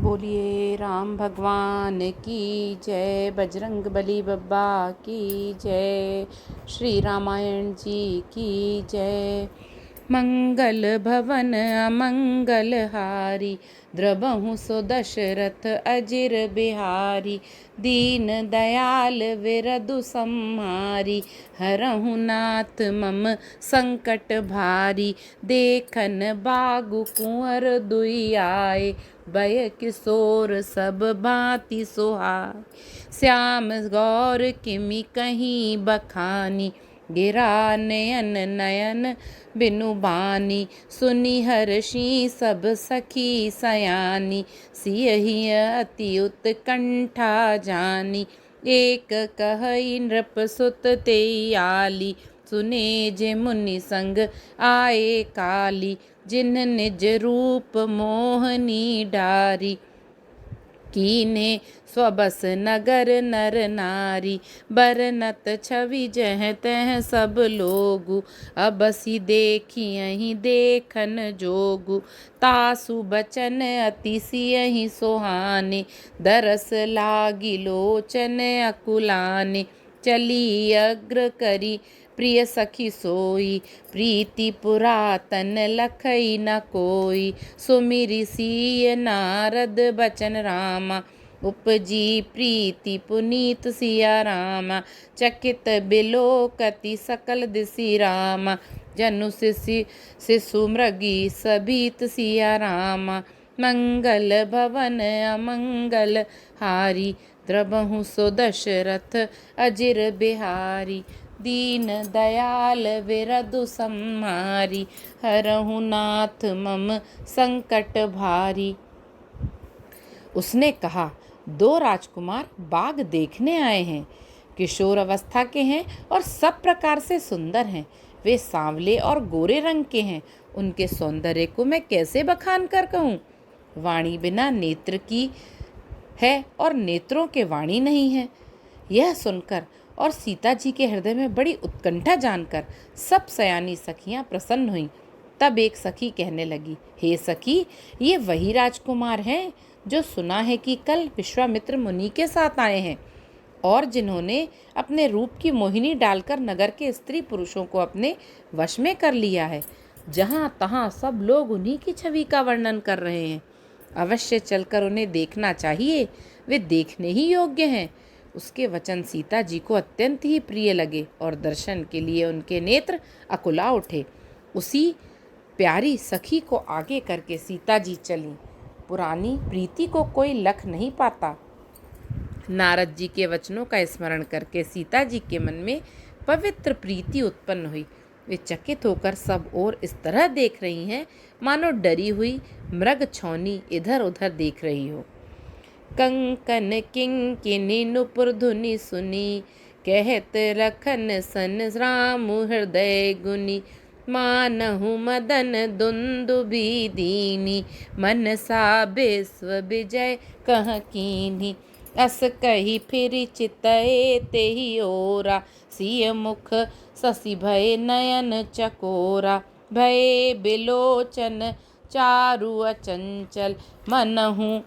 बोलिए राम भगवान की जय, बजरंग बली बब्बा की जय, श्री रामायण जी की जय। मंगल भवन अमंगल हारी, द्रबहु सो दशरथ अजिर बिहारी। दीन दयाल विरदु सम्हारी, हरहु नाथ मम संकट भारी। देखन बागु कुंवर दुई आए, भय किशोर सब भांति सुहाए। श्याम गौर किमि कहीं बखानी, गिरा नयन नयन बिनु बानी। सुनि हर्षि सब सखी सयानी, सियहि अति उत्कंठा जानी। एक कहई नृप सुत तेई आली, सुने जे मुनि संग आए काली। जिन निज रूप मोहनी डारी, कीने स्वबस नगर नर नारी। बरनत छवि जह तह सब लोगु, अबसी देखियहि देखन जोगु। तासु बचन अति सियहि सुहाने, दरस लागी लोचन अकुलाने। चली अग्र करी प्रिय सखी सोई, प्रीति पुरातन लखई न कोई। सुमिरि सिय नारद बचन रामा, उपजी प्रीति पुनीत सिया रामा। चकित बिलोकति सकल दिसि रामा, जनु शिशु मृगी सभीत सिया रामा। मंगल भवन अमंगल हारी, द्रबहु सो दशरथ अजिर बिहारी। दीन दयाल विरदु सम्हारी, हरहु नाथ मम संकट भारी। उसने कहा, दो राजकुमार बाग देखने आए हैं। किशोर अवस्था के हैं और सब प्रकार से सुंदर हैं। वे सांवले और गोरे रंग के हैं। उनके सौंदर्य को मैं कैसे बखान कर कहूँ। वाणी बिना नेत्र की है और नेत्रों के वाणी नहीं है। यह सुनकर और सीता जी के हृदय में बड़ी उत्कंठा जानकर सब सयानी सखियां प्रसन्न हुईं। तब एक सखी कहने लगी, हे सखी, ये वही राजकुमार हैं जो सुना है कि कल विश्वामित्र मुनि के साथ आए हैं और जिन्होंने अपने रूप की मोहिनी डालकर नगर के स्त्री पुरुषों को अपने वश में कर लिया है। जहाँ तहाँ सब लोग उन्हीं की छवि का वर्णन कर रहे हैं। अवश्य चलकर उन्हें देखना चाहिए, वे देखने ही योग्य हैं। उसके वचन सीता जी को अत्यंत ही प्रिय लगे और दर्शन के लिए उनके नेत्र अकुला उठे। उसी प्यारी सखी को आगे करके सीता जी चलीं। पुरानी प्रीति को कोई लख नहीं पाता। नारद जी के वचनों का स्मरण करके सीता जी के मन में पवित्र प्रीति उत्पन्न हुई। वे चकित होकर सब ओर इस तरह देख रही हैं मानो डरी हुई मृग छौनी इधर उधर देख रही हो। कंकन किंकिनी नुपुर धुनि सुनी, कहत रखन सन राम हृदय गुनी। मानहु मदन दुंदुबी दीनी, मनसा विश्व विजय कह कीन्ही। अस कही फिर चितए तेहि ओरा, सिय मुख शशि भय नयन चकोरा। भय बिलोचन चारु अचंचल, मनहु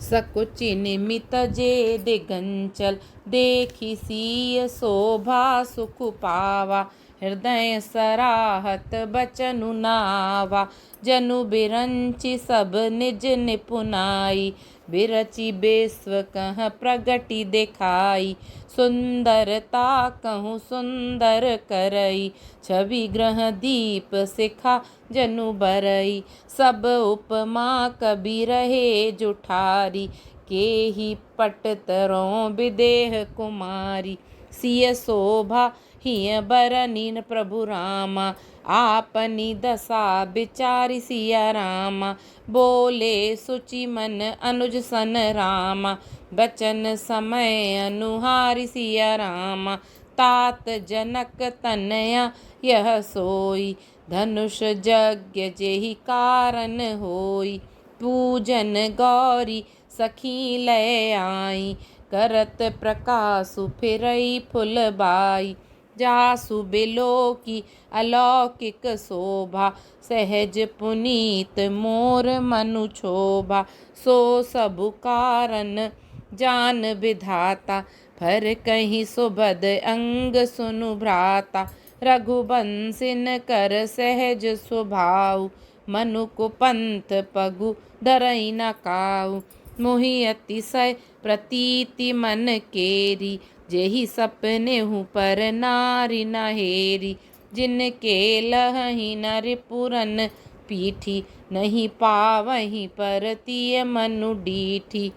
सकुचि निमित जे दिगंचल। देखि सिय शोभा सुख पावा, हृदय सराहत बचनु नावा। जनु बिरंचि सब निज निपुनाई, बिरचि विश्व कह प्रगति दिखाई। सुंदरता कहूँ सुंदर करई, छवि ग्रह दीप शिखा जनु बरई। सब उपमा कबि रहे जुठारी, के ही पट तरों विदेह कुमारी। सिय शोभा हिय बरनीन प्रभु रामा, आपनी दशा विचारि सिया रामा। बोले सुचि मन अनुज सन रामा, बचन समय अनुहारि सिया रामा। तात जनक तनया यह सोई, धनुष यज्ञ जेहि कारण होई। पूजन गौरी सखी लय आई, करत प्रकाशु फिरई फुल बाई। जासु बिलो की अलौकिक शोभा, सहज पुनीत मोर मनु क्षोभा। सो सबु कारण जान विधाता, भर कहीं सुभद अंग सुनु भ्राता। रघुबंसिन कर सहज स्वभाव, मनु कुपंथ पगु धरई न काऊ। मोहि अतिशय प्रतीति मन केरी, जेहि सपने हूँ पर नारी न हेरी। जिनके लहहि नर पुरन पीठी, नहीं पावहीं परतिय मनु डीठी।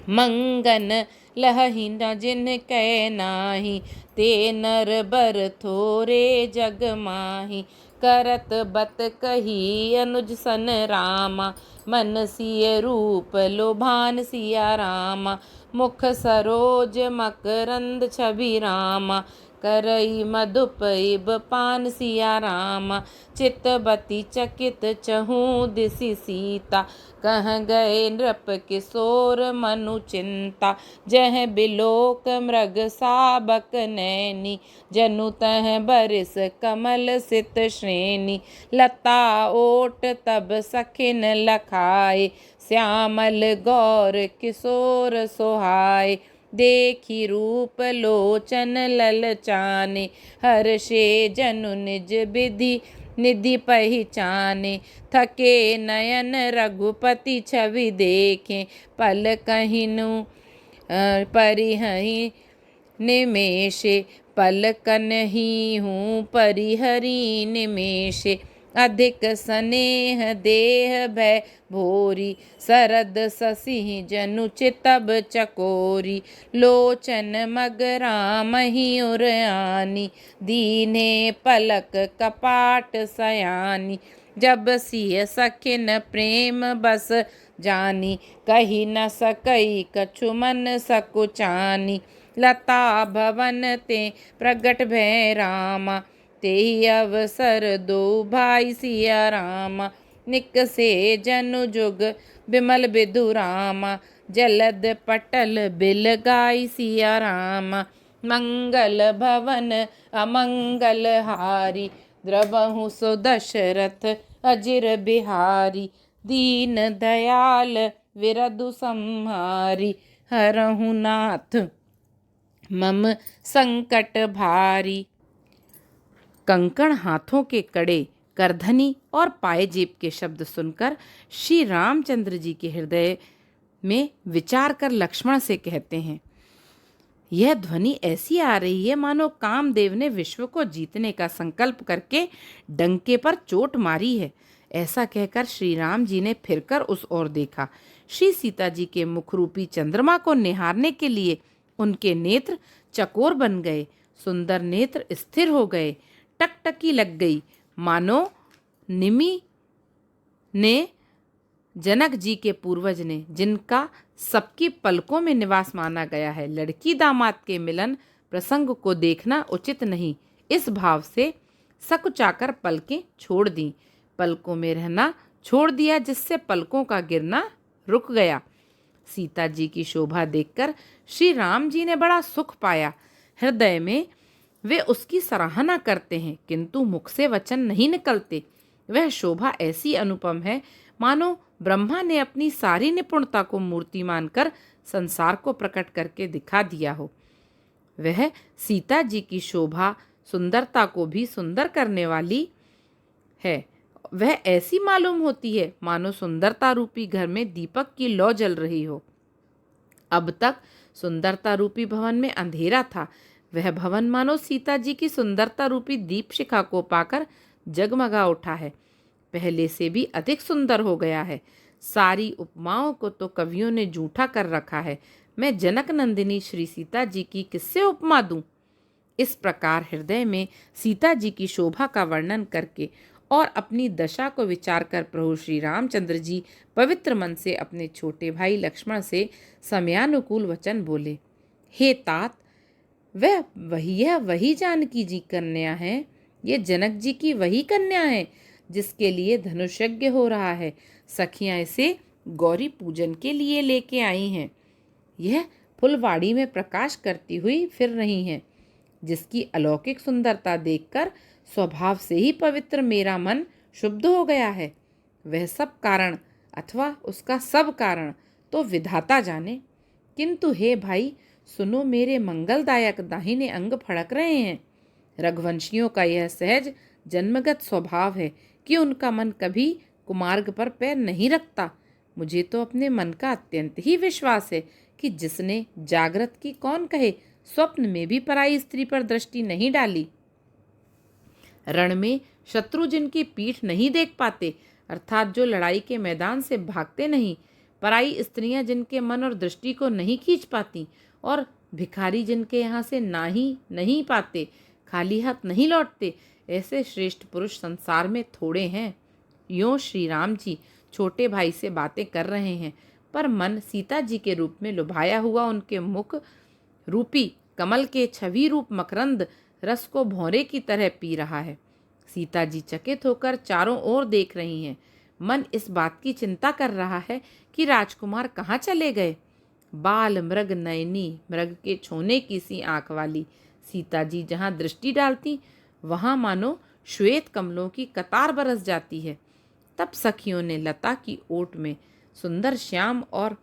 मंगन लहहि न जिन कै नाही, ते नर बर थोरे जग माही। करत बत कही अनुज सन रामा, मन सिय रूप लोभान सिया रामा। मुख सरोज मकरंद छवि रामा, करई मधुप इब पान सिया रामा। चितबती चकित चहूँ दिसि सीता, कह गए नृप किशोर मनु चिंता। जह बिलोक मृग साबक नैनी, जनु तह बरिस कमल सित श्रेणी। लता ओट तब सखिन लखाए, श्यामल गौर किशोर सोहाय। देखी रूप लोचन ललचाने, हर्षे जनु निज विधि निधि पहचाने। थके नयन रघुपति छवि देखें, पल कहिनु परिहहि निमेषे। पल कन्ही हूँ परिहरि निमेषे, अधिक स्नेह देह भय भोरी। सरद ससिहि जनु चितब चकोरी, लोचन मगरामहि उरआनी। दीने पलक कपाट सयानी, जब सिय सखिन प्रेम बस जानी। कही न सकई कछु मन सकुचानी, लता भवन ते प्रगट भय रामा। तेहि अवसर दो भाई सिया रामा, निकसे जनु जुग बिमल बिधु रामा। जलद पटल बिल गाई सिया रामा, मंगल भवन अमंगल हारी। द्रवहु सो दशरथ अजिर बिहारी, दीन दयाल विरधु संहारी। हरहु नाथ मम संकट भारी। कंकण हाथों के कड़े, करधनी और पायजेब के शब्द सुनकर श्री रामचंद्र जी के हृदय में विचार कर लक्ष्मण से कहते हैं, यह ध्वनि ऐसी आ रही है मानो कामदेव ने विश्व को जीतने का संकल्प करके डंके पर चोट मारी है। ऐसा कहकर श्री राम जी ने फिरकर उस ओर देखा। श्री सीता जी के मुखरूपी चंद्रमा को निहारने के लिए उनके नेत्र चकोर बन गए, सुंदर नेत्र स्थिर हो गए, टकटकी लग गई, मानो निमि ने जनक जी के पूर्वज ने, जिनका सबकी पलकों में निवास माना गया है, लड़की दामाद के मिलन प्रसंग को देखना उचित नहीं, इस भाव से सकुचाकर पलकें छोड़ दी, पलकों में रहना छोड़ दिया, जिससे पलकों का गिरना रुक गया। सीता जी की शोभा देखकर श्री राम जी ने बड़ा सुख पाया। हृदय में वे उसकी सराहना करते हैं, किंतु मुख से वचन नहीं निकलते। वह शोभा ऐसी अनुपम है मानो ब्रह्मा ने अपनी सारी निपुणता को मूर्ति मानकर संसार को प्रकट करके दिखा दिया हो। वह सीता जी की शोभा सुंदरता को भी सुंदर करने वाली है। वह ऐसी मालूम होती है मानो सुंदरता रूपी घर में दीपक की लौ जल रही हो। अब तक सुंदरता रूपी भवन में अंधेरा था, वह भवन मानो सीता जी की सुंदरता रूपी दीप शिखा को पाकर जगमगा उठा है, पहले से भी अधिक सुंदर हो गया है। सारी उपमाओं को तो कवियों ने जूठा कर रखा है, मैं जनक नंदिनी श्री सीता जी की किससे उपमा दूं? इस प्रकार हृदय में सीता जी की शोभा का वर्णन करके और अपनी दशा को विचार कर प्रभु श्री रामचंद्र जी पवित्र मन से अपने छोटे भाई लक्ष्मण से समयानुकूल वचन बोले। हे तात, यह वही जानकी जी कन्या है, ये जनक जी की वही कन्या है जिसके लिए धनुष यज्ञ हो रहा है। सखियां इसे गौरी पूजन के लिए लेके आई हैं। यह फुलवाड़ी में प्रकाश करती हुई फिर रही हैं। जिसकी अलौकिक सुंदरता देखकर स्वभाव से ही पवित्र मेरा मन शुद्ध हो गया है। वह सब कारण अथवा उसका सब कारण तो विधाता जाने। किंतु हे भाई, सुनो, मेरे मंगलदायक दाहिने अंग फड़क रहे हैं। रघुवंशियों का यह सहज जन्मगत स्वभाव है कि उनका मन कभी कुमार्ग पर पैर नहीं रखता। मुझे तो अपने मन का अत्यंत ही विश्वास है कि जिसने जागृत की कौन कहे, स्वप्न में भी पराई स्त्री पर दृष्टि नहीं डाली। रण में शत्रु जिनकी पीठ नहीं देख पाते, अर्थात जो लड़ाई के मैदान से भागते नहीं, पराई स्त्रियां जिनके मन और दृष्टि को नहीं खींच पाती, और भिखारी जिनके यहाँ से नहीं पाते, खाली हाथ नहीं लौटते, ऐसे श्रेष्ठ पुरुष संसार में थोड़े हैं। यूँ श्री राम जी छोटे भाई से बातें कर रहे हैं, पर मन सीता जी के रूप में लुभाया हुआ उनके मुख रूपी कमल के छवि रूप मकरंद रस को भौरे की तरह पी रहा है। सीता जी चकित होकर चारों ओर देख रही हैं। मन इस बात की चिंता कर रहा है कि राजकुमार कहाँ चले गए। बाल मृग नयनी, मृग के छोने की सी आंख वाली सीता जी जहाँ दृष्टि डालती, वहाँ मानो श्वेत कमलों की कतार बरस जाती है। तब सखियों ने लता की ओट में सुंदर श्याम और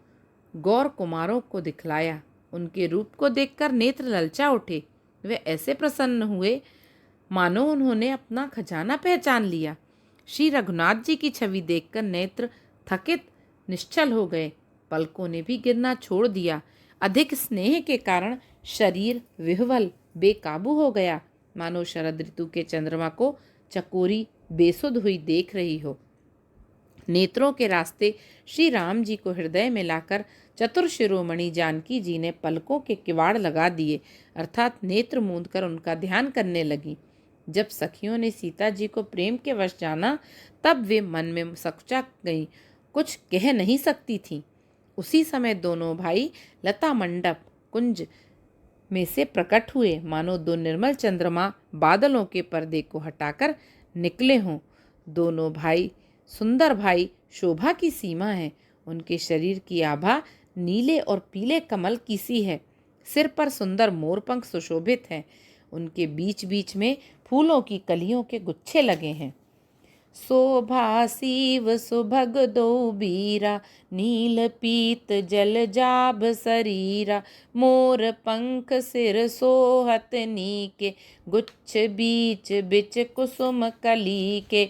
गौर कुमारों को दिखलाया। उनके रूप को देखकर नेत्र ललचा उठे। वे ऐसे प्रसन्न हुए मानो उन्होंने अपना खजाना पहचान लिया। श्री रघुनाथ जी की छवि देखकर नेत्र थकित निश्चल हो गए। पलकों ने भी गिरना छोड़ दिया। अधिक स्नेह के कारण शरीर विह्वल बेकाबू हो गया, मानो शरद ऋतु के चंद्रमा को चकोरी बेसुध हुई देख रही हो। नेत्रों के रास्ते श्री राम जी को हृदय में लाकर चतुर शिरोमणि जानकी जी ने पलकों के किवाड़ लगा दिए, अर्थात नेत्र मूंद कर उनका ध्यान करने लगी। जब सखियों ने सीता जी को प्रेम के वश जाना, तब वे मन में सकुचा गईं, कुछ कह नहीं सकती थीं। उसी समय दोनों भाई लता मंडप कुंज में से प्रकट हुए, मानो दो निर्मल चंद्रमा बादलों के पर्दे को हटाकर निकले हों। दोनों भाई सुंदर भाई शोभा की सीमा है। उनके शरीर की आभा नीले और पीले कमल की सी है। सिर पर सुंदर मोरपंख सुशोभित हैं। उनके बीच बीच में फूलों की कलियों के गुच्छे लगे हैं। शोभा सीव सुभग दो बीरा, नील पीत जल जाभ शरीरा, मोर पंख सिर सोहत नीके, गुच्छ बीच बिच कुसुम कली के,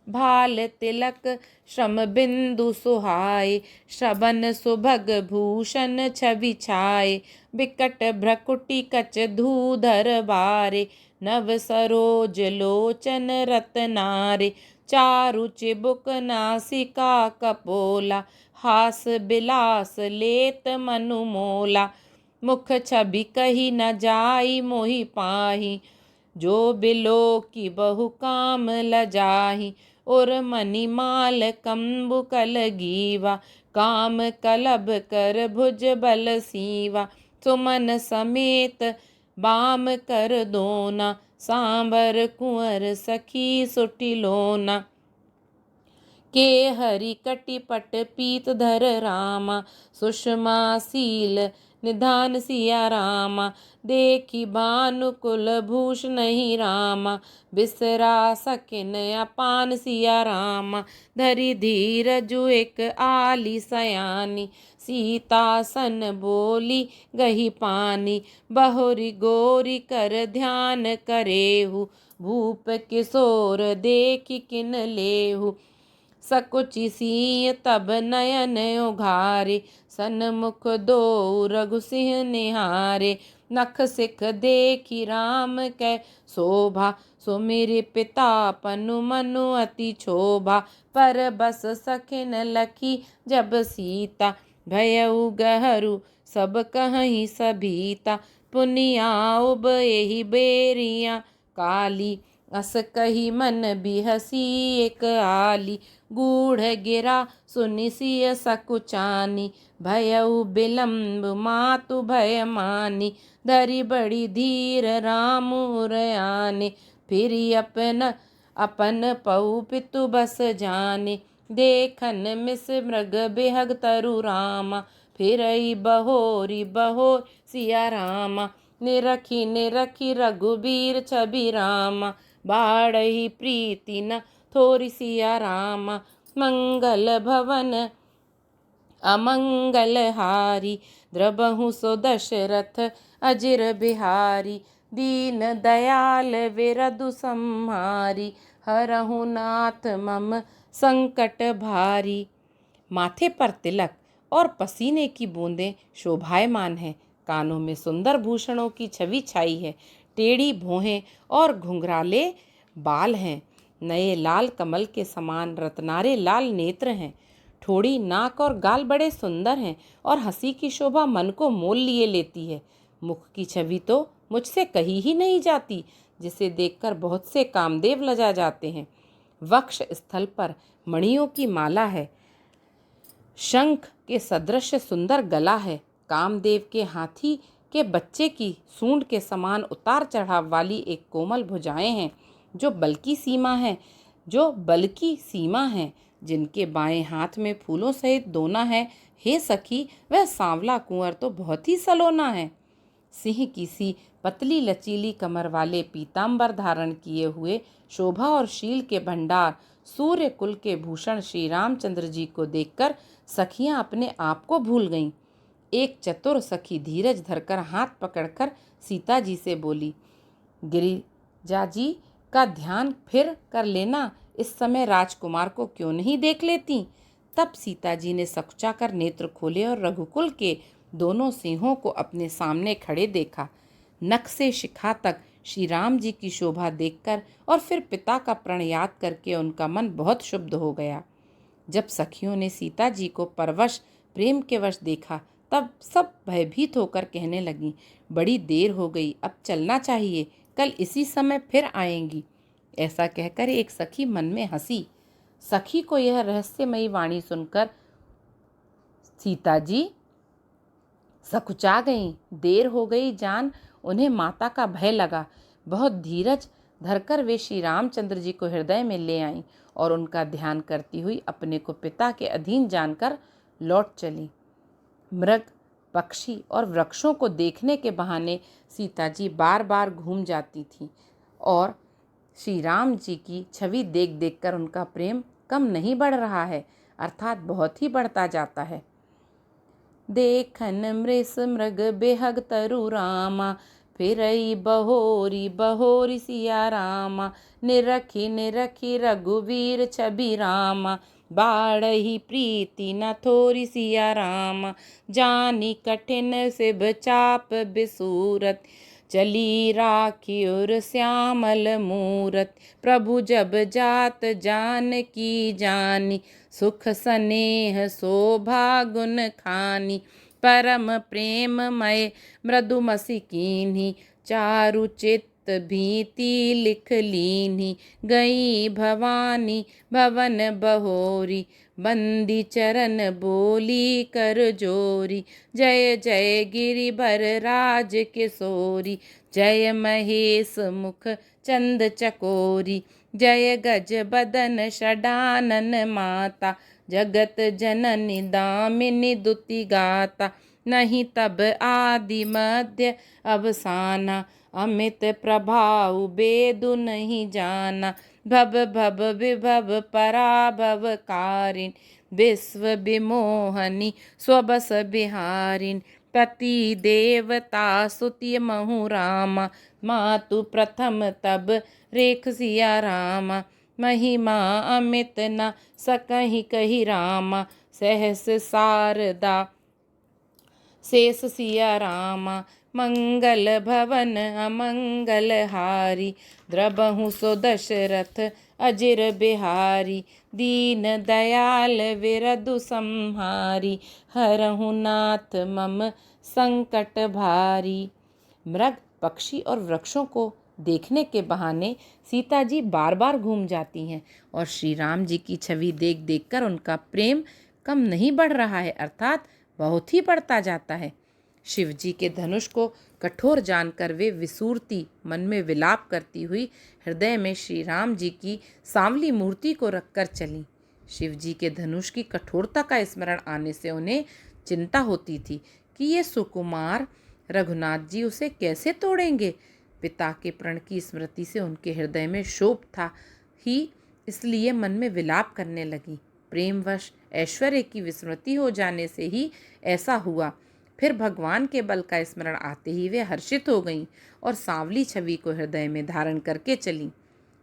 भाल तिलक श्रम बिंदु सुहाए, श्रवण सुभग भूषण छवि छाए, बिकट भ्रकुटी कच धूधर बारे, नव सरोज लोचन रतनारे, चारु चिबुक नासिका कपोला, हास बिलास लेत मनु मोला, मुख छवि कही न जाई मोहि पाही, जो बिलो की बहु काम लजाही, और मणिमाल कंबु कलगीवा, काम कलब कर भुज बल सीवा, सुमन समेत बाम कर दोना, सांबर कुंवर सखी सुटी लोना, के हरि कटिपट पीत धर रामा, सुषमा सील निधान सिया रामा, देखी भानुकुल भूष नहीं रामा, बिसरा सकिन अपान सिया रामा, धरी धीरजु एक आली सयानी, सीता सन बोली गही पानी, बहुरी गोरी कर ध्यान करेहु, भूप किशोर देखी किन लेहु, सकुचि सिंह तब नयन उघारे, सन्मुख दो रघुसिंह निहारे, नख सिख देखी राम कै शोभा, सो मेरे पिता पनु मनु अति क्षोभा, पर बस सखिन लखी जब सीता, भयउ गहरू सब कहीं सभीता, पुनिया उब यही बेरिया काली, अस कही मन बिहसी एक आली, गूढ़ गिरा सुनिसिय सकुचानी, भयउ बिलम्ब मातु भय मानी, धरी बड़ी धीर राम उरयाने, फिर अपन पऊ पितु बस जाने, देखन मिस मृग बेहग तरु रामा, फिर बहोरी बहोर सिया रामा, निरखी निरखी रघुबीर छवि रामा, बाढ़ही प्रीति न थोरी सिया रामा। मंगल भवन अमंगल हारी, द्रबहु सो दशरथ अजिर बिहारी। दीन दयाल विरधु संहारी, हरहु नाथ मम संकट भारी। माथे पर तिलक और पसीने की बूंदें शोभायमान है। कानों में सुंदर भूषणों की छवि छाई है। टेढ़ी भौहें और घुंघराले बाल हैं। नए लाल कमल के समान रत्नारे लाल नेत्र हैं। ठोड़ी, नाक और गाल बड़े सुंदर हैं और हंसी की शोभा मन को मोल लिए लेती है। मुख की छवि तो मुझसे कही ही नहीं जाती, जिसे देखकर बहुत से कामदेव लजा जाते हैं। वक्ष स्थल पर मणियों की माला है। शंख के सदृश सुंदर गला है। कामदेव के हाथी के बच्चे की सूंड के समान उतार चढ़ाव वाली एक कोमल भुजाएं हैं, जो बल की सीमा है। जिनके बाएं हाथ में फूलों सहित दोना है। हे सखी, वह सांवला कुंवर तो बहुत ही सलोना है। सिंह की सी पतली लचीली कमर वाले पीतांबर धारण किए हुए शोभा और शील के भंडार सूर्य कुल के भूषण श्री रामचंद्र जी को देखकर सखियां अपने आप को भूल गईं। एक चतुर सखी धीरज धरकर हाथ पकड़कर सीता जी से बोली, गिरिजा जी का ध्यान फिर कर लेना, इस समय राजकुमार को क्यों नहीं देख लेती। तब सीता जी ने सकुचा कर नेत्र खोले और रघुकुल के दोनों सिंहों को अपने सामने खड़े देखा। नख से शिखा तक श्री राम जी की शोभा देखकर और फिर पिता का प्रण याद करके उनका मन बहुत शुद्ध हो गया। जब सखियों ने सीता जी को परवश प्रेम के वश देखा, तब सब भयभीत होकर कहने लगी, बड़ी देर हो गई, अब चलना चाहिए, कल इसी समय फिर आएंगी। ऐसा कहकर एक सखी मन में हंसी। सखी को यह रहस्यमयी वाणी सुनकर सीता जी सकुचा गईं। देर हो गई जान उन्हें माता का भय लगा। बहुत धीरज धरकर वे श्री रामचंद्र जी को हृदय में ले आईं और उनका ध्यान करती हुई अपने को पिता के अधीन जानकर लौट चली। मृग, पक्षी और वृक्षों को देखने के बहाने सीता जी बार बार घूम जाती थीं और श्री राम जी की छवि देख देख कर उनका प्रेम कम नहीं बढ़ रहा है, अर्थात बहुत ही बढ़ता जाता है। देखन मृष मृग बेहग तरु रामा, फिरई बहोरी बहोरी सिया रामा। निरखी निरखी रघुवीर छवि रामा, बाढ़ही प्रीति न थोरी सिया रामा। जानी कठिन सिभ चाप बिसूरत, चली राखी और श्यामल मूरत। प्रभु जब जात जान की जानी, सुख स्नेह शोभा गुण खानी। परम प्रेममय मृदुमसि कीन्ही, चारु चित्त भीति लिख लीन्ही। गई भवानी भवन बहोरी, बंदी चरण बोली कर जोरी। जय जय गिरिभर राज किशोरी, जय महेश मुख चंद चकोरी। जय गज बदन षडानन माता, जगत जननी दामिनी दुति गाता। नहीं तब आदि मध्य अवसाना, अमित प्रभाव बेदु नहीं जाना। भव भव विभव पराभव कारिण, विश्व विमोहनी स्वबस बिहारिन। पति देवता सुति महु रामा, मातु प्रथम तब रेख सिया रामा। महिमा अमित न सकहि कहि रामा, सहस शारदा शेष सिया रामा। मंगल भवन अमंगल हारी, द्रबहु सो दशरथ अजिर बिहारी। दीन दयाल विरधु संहारी, हरहु नाथ मम संकट भारी। मृग, पक्षी और वृक्षों को देखने के बहाने सीता जी बार बार घूम जाती हैं और श्री राम जी की छवि देख देखकर उनका प्रेम कम नहीं बढ़ रहा है, अर्थात बहुत ही बढ़ता जाता है। शिव जी के धनुष को कठोर जानकर वे विसूरती मन में विलाप करती हुई हृदय में श्री राम जी की सांवली मूर्ति को रखकर चली। शिव जी के धनुष की कठोरता का स्मरण आने से उन्हें चिंता होती थी कि ये सुकुमार रघुनाथ जी उसे कैसे तोड़ेंगे? पिता के प्रण की स्मृति से उनके हृदय में शोभ था ही, इसलिए मन में विलाप करने लगी। प्रेमवश ऐश्वर्य की विस्मृति हो जाने से ही ऐसा हुआ। फिर भगवान के बल का स्मरण आते ही वे हर्षित हो गईं और सांवली छवि को हृदय में धारण करके चलीं।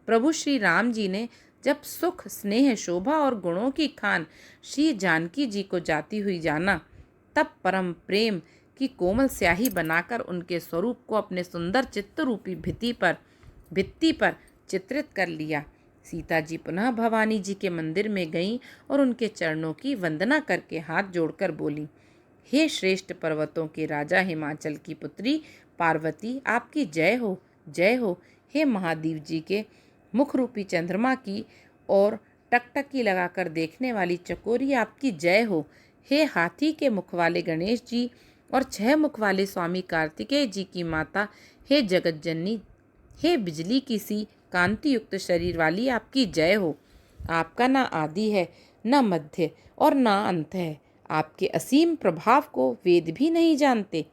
प्रभु श्री राम जी ने जब सुख, स्नेह, शोभा और गुणों की खान श्री जानकी जी को जाती हुई जाना, तब परम प्रेम की कोमल स्याही बनाकर उनके स्वरूप को अपने सुंदर चित्त रूपी भित्ति पर चित्रित कर लिया। सीता जी पुनः भवानी जी के मंदिर में गईं और उनके चरणों की वंदना करके हाथ जोड़कर बोली, हे श्रेष्ठ पर्वतों के राजा, हिमाचल की पुत्री पार्वती, आपकी जय हो, जय हो। हे महादेव जी के मुख रूपी चंद्रमा की और टकटकी लगाकर देखने वाली चकोरी, आपकी जय हो। हे हाथी के मुख वाले गणेश जी और 6 मुख वाले स्वामी कार्तिकेय जी की माता, हे जगत जननी, हे बिजली की सी कांति युक्त शरीर वाली, आपकी जय हो। आपका ना आदि है, न मध्य और ना अंत है। आपके असीम प्रभाव को वेद भी नहीं जानते।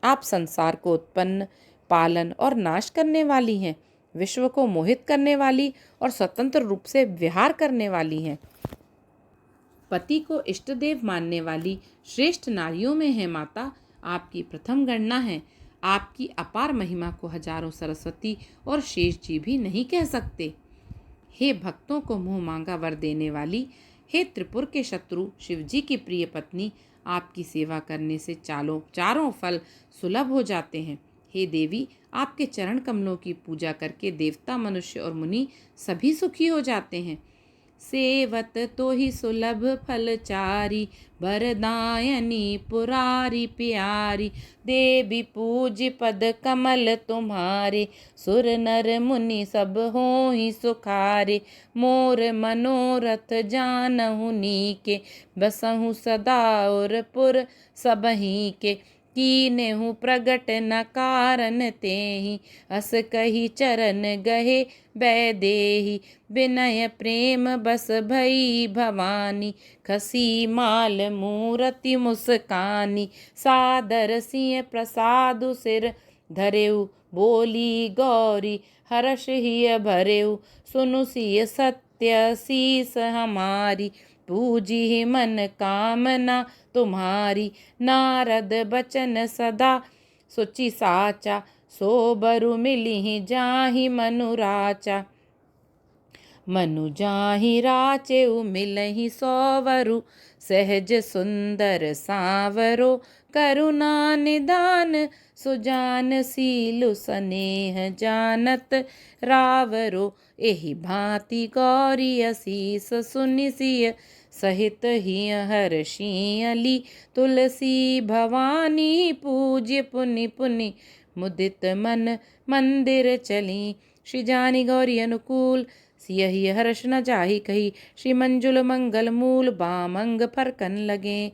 आप संसार को उत्पन्न, पालन और नाश करने वाली हैं, विश्व को मोहित करने वाली और स्वतंत्र रूप से विहार करने वाली हैं। पति को इष्ट देव मानने वाली श्रेष्ठ नारियों में है माता आपकी प्रथम गणना है। आपकी अपार महिमा को हजारों सरस्वती और शेष जी भी नहीं कह सकते। हे भक्तों को मुँह मांगा वर देने वाली, हे त्रिपुर के शत्रु शिवजी की प्रिय पत्नी, आपकी सेवा करने से चारों फल सुलभ हो जाते हैं। हे देवी, आपके चरण कमलों की पूजा करके देवता, मनुष्य और मुनि सभी सुखी हो जाते हैं। सेवत तो ही सुलभ फलचारी, वरदायनी पुरारी प्यारी, देवी पूज पद कमल तुम्हारे, सुर नर मुनि सब हो ही सुखारे, मोर मनोरथ जानहु नीके, बसहु सदा और पुर सबही के, कीनेहु प्रगट न कारण तेहि, अस कही चरण गहे बैदेहि, विनय प्रेम बस भई भवानी, खसी माल मूरति मुस्कानी, सादर सिंह प्रसादु सिर धरेउ, बोली गौरी हर्ष हिय भरेउ, सुनु सिय सत्य शीस हमारी, पूजी मन कामना तुम्हारी, नारद बचन सदा सुचि साचा, सो बरु मिलिहि जाहि मनुराचा, मनु जाहि राचेउ मिलहि सोवरु, सहज सुंदर सांवरो, करुणा निदान सुजान सीलु, स्नेह जानत रावरो, एहि भांति गौरी असीस सुनि सिय, सहित ही हर्षियली, तुलसी भवानी पूज्य पुनि पुनि, मुदित मन मंदिर चली, श्री जानी गौरी अनुकूल, सियहि हर्ष न जाहि कही, श्री मंजुल मंगल मूल, बामंग फरकन लगे,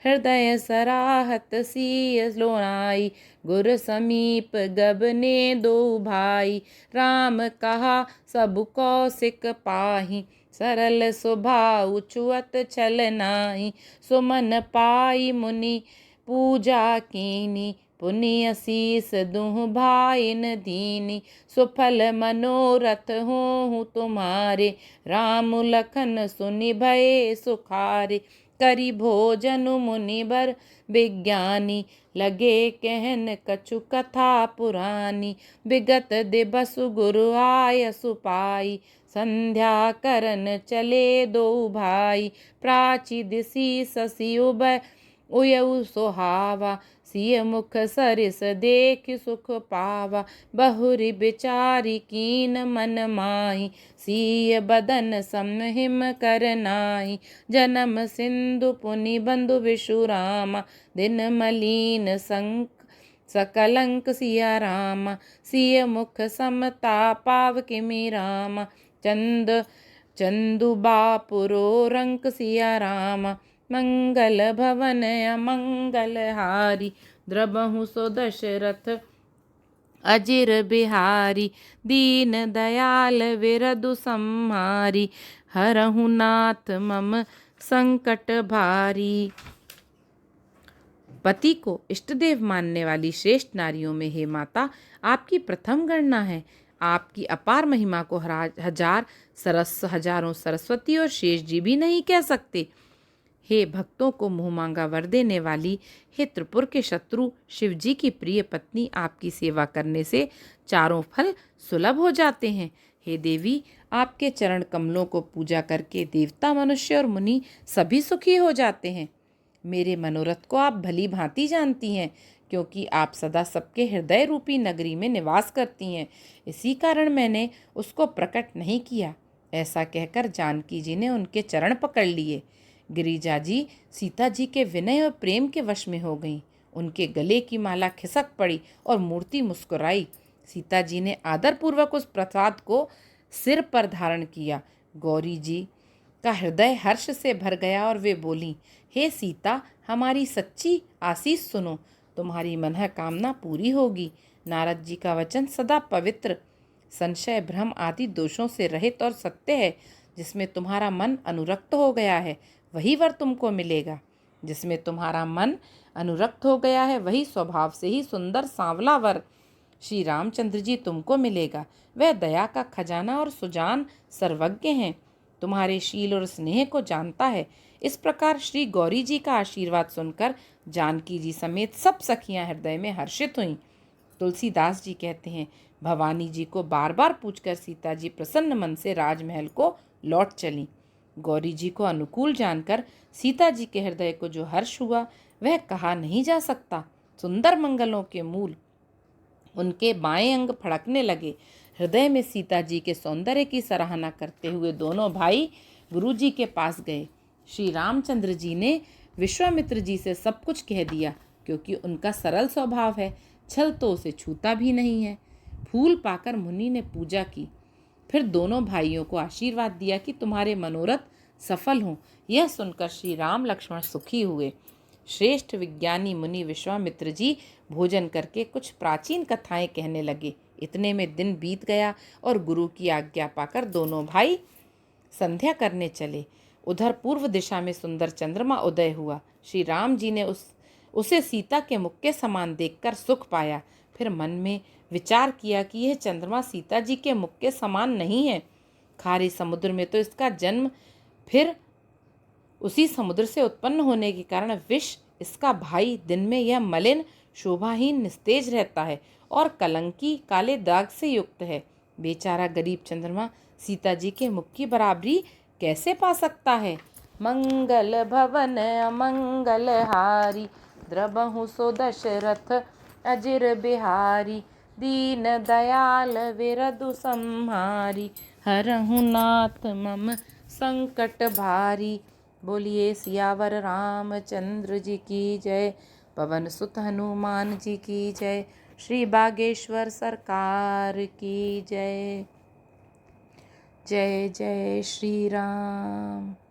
हृदय सराहत सिय लोनाई, गुर समीप गबने दो भाई, राम कहा सब कौशिक पाहि, सरल स्वभाव छुअत छल नाही, सुमन पाई मुनि पूजा कीनी, पुनि असीस दुह भाइन दीनी, सुफल मनोरथ होहु तुम्हारे, राम लखन सुनि भये सुखारे, करि भोजन मुनि बर विज्ञानी, लगे कहन कछु कथा पुरानी, विगत दिवसु गुरु आय सुपाई, संध्या करन चले दो भाई, प्राची दिसी ससी उभय उयऊ सुहावा, सिय मुख सरिस देख सुख पावा, बहुरी बिचारी कीन मन माही, सिय बदन समहिम कर नाही, जन्म सिंधु पुनि बंधु विशुरामा, दिन मलीन सकलंक सिया रामा, सिय मुख समता पाव किमि रामा, चंदु बापुरो रंक सिया रामा, मंगल भवन अमंगल हारी, द्रबहु सो दशरथ अजिर बिहारी, दीन दयाल विरदु संहारी, हरहु नाथ मम संकट भारी। पति को इष्टदेव मानने वाली श्रेष्ठ नारियों में हे माता आपकी प्रथम गणना है। आपकी अपार महिमा को हजारों सरस्वती और शेष जी भी नहीं कह सकते। हे भक्तों को मुँह मांगा वर देने वाली, हे त्रिपुर के शत्रु शिव जी की प्रिय पत्नी, आपकी सेवा करने से चारों फल सुलभ हो जाते हैं। हे देवी, आपके चरण कमलों को पूजा करके देवता, मनुष्य और मुनि सभी सुखी हो जाते हैं। मेरे मनोरथ को आप भली भांति जानती हैं, क्योंकि आप सदा सबके हृदय रूपी नगरी में निवास करती हैं। इसी कारण मैंने उसको प्रकट नहीं किया। ऐसा कहकर जानकी जी ने उनके चरण पकड़ लिए। गिरिजा जी सीता जी के विनय और प्रेम के वश में हो गईं। उनके गले की माला खिसक पड़ी और मूर्ति मुस्कुराई। सीता जी ने आदरपूर्वक उस प्रसाद को सिर पर धारण किया। गौरी जी का हृदय हर्ष से भर गया और वे बोली, हे सीता, हमारी सच्ची आशीष सुनो, तुम्हारी मनः कामना पूरी होगी। नारद जी का वचन सदा पवित्र, संशय, भ्रम आदि दोषों से रहित और सत्य है। जिसमें तुम्हारा मन अनुरक्त हो गया है वही वर तुमको मिलेगा। जिसमें तुम्हारा मन अनुरक्त हो गया है वही स्वभाव से ही सुंदर सांवला वर श्री रामचंद्र जी तुमको मिलेगा। वह दया का खजाना और सुजान सर्वज्ञ हैं, तुम्हारे शील और स्नेह को जानता है। इस प्रकार श्री गौरी जी का आशीर्वाद सुनकर जानकी जी समेत सब सखियां हृदय में हर्षित हुईं। तुलसीदास जी कहते हैं, भवानी जी को बार बार पूछकर सीता जी प्रसन्न मन से राजमहल को लौट चलीं। गौरी जी को अनुकूल जानकर सीता जी के हृदय को जो हर्ष हुआ वह कहा नहीं जा सकता। सुंदर मंगलों के मूल उनके बाएं अंग फड़कने लगे। हृदय में सीता जी के सौंदर्य की सराहना करते हुए दोनों भाई गुरु जी के पास गए। श्री रामचंद्र जी ने विश्वामित्र जी से सब कुछ कह दिया, क्योंकि उनका सरल स्वभाव है, छल तो उसे छूता भी नहीं है। फूल पाकर मुनि ने पूजा की, फिर दोनों भाइयों को आशीर्वाद दिया कि तुम्हारे मनोरथ सफल हों। यह सुनकर श्री राम लक्ष्मण सुखी हुए। श्रेष्ठ विज्ञानी मुनि विश्वामित्र जी भोजन करके कुछ प्राचीन कथाएं कहने लगे। इतने में दिन बीत गया और गुरु की आज्ञा पाकर दोनों भाई संध्या करने चले। उधर पूर्व दिशा में सुंदर चंद्रमा उदय हुआ। श्री राम जी ने उसे सीता के मुख के समान देखकर सुख पाया। फिर मन में विचार किया कि यह चंद्रमा सीता जी के मुख के समान नहीं है। खारे समुद्र में तो इसका जन्म, फिर उसी समुद्र से उत्पन्न होने के कारण विष इसका भाई। दिन में यह मलिन, शोभाहीन, निस्तेज रहता है और कलंकी, काले दाग से युक्त है। बेचारा गरीब चंद्रमा सीता जी के मुख की बराबरी कैसे पा सकता है। मंगल भवन अमंगल हारी, द्रबहु सो दशरथ अजिर बिहारी। दीन दयाल विरदु संहारी, हरहु नाथ मम संकट भारी। बोलिए सियावर रामचंद्र जी की जय। पवन सुत हनुमान जी की जय। श्री बागेश्वर सरकार की जय। जय जय श्री राम।